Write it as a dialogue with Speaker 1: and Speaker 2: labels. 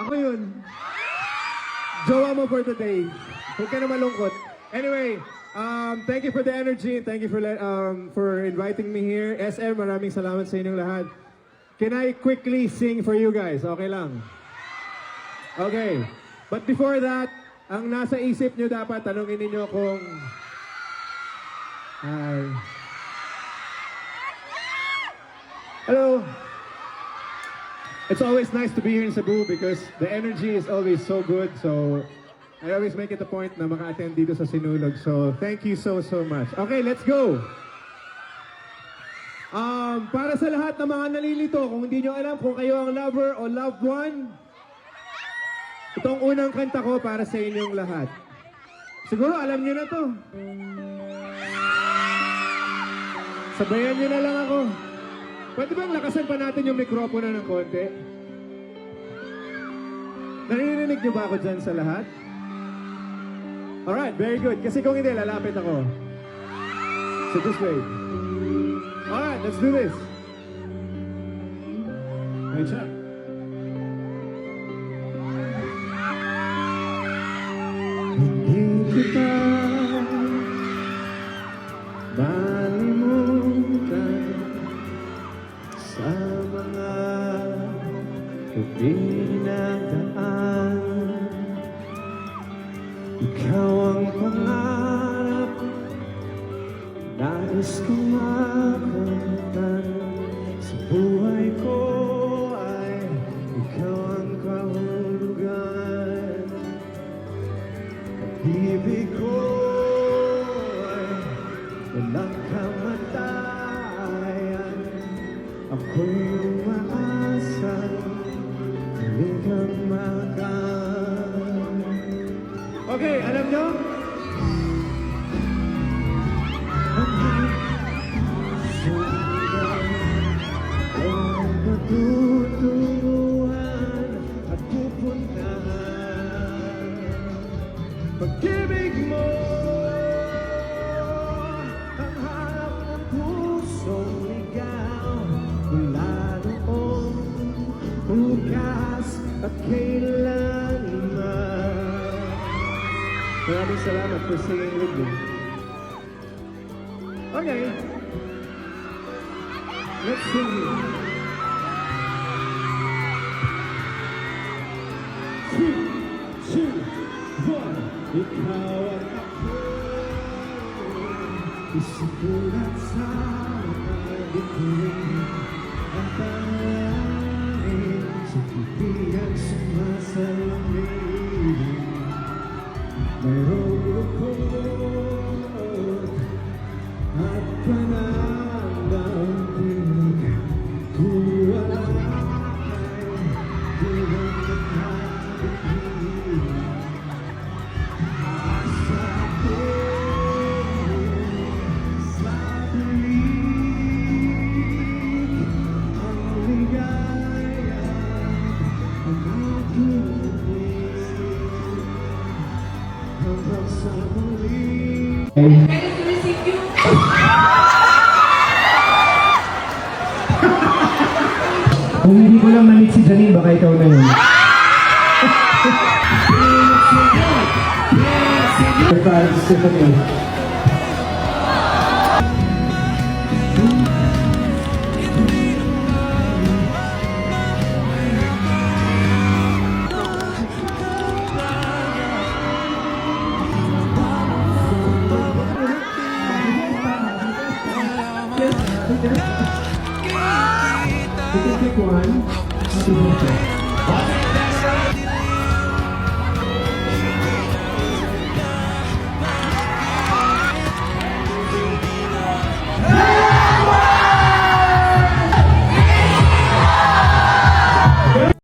Speaker 1: Ako yun. Jowa mo for today. Huwag ka na malungkot. Anyway, thank you for the energy. Thank you for inviting me here. SM, maraming salamat sa inyong lahat. Can I quickly sing for you guys? Okay lang. Okay. But before that, ang nasa isip nyo dapat, tanungin ninyo kung... Hi. Hello. It's always nice to be here in Cebu because the energy is always so good. So I always make it a point na maka-attend dito sa Sinulog. So thank you so much. Okay, let's go. Para sa lahat ng mga nalilito, kung hindi nyo alam kung kayo ang lover o loved one, itong unang kanta ko para sa inyong lahat. Siguro alam nyo na to. Sabayan nyo na lang ako. Pwede bang lakasan pa natin yung mikropono ng konti? Naririnig nyo ba ako dyan sa lahat? Alright, very good. Kasi kung hindi, lalapit ako. So just wait. Alright, let's do this. Hey, check. Hindi kita malimutan sa mga pinagdaan. Ikaw ang pangarap, nais kong makamtan. Sa buhay ko ay ikaw ang kahulugan. Pag-ibig ko ay walang kamatayan. Ako'y umaasa, haligang makan. Okay, alam nyo? Ang patutunguhan at pupuntahan. Pag-ibig mo ang harap ng pusong ligaw. Mula noong bukas at kailanman. Maraming salamat for singing with me. Okay. Let's sing it. 3, 2, 1. Ikaw at ako, isulat sa pagdikirin. Ang pangalan sa titigang sumasalamin. Mayroong lukot at panandamping. Kung wala kay di lang nakabigil. Sa akin, sa tulig, ang ligaya, ang aking hanggang sa muli.
Speaker 2: Kung hindi ko lang na-meet si Janine, baka ikaw na yun. Stephanie. You can pick one.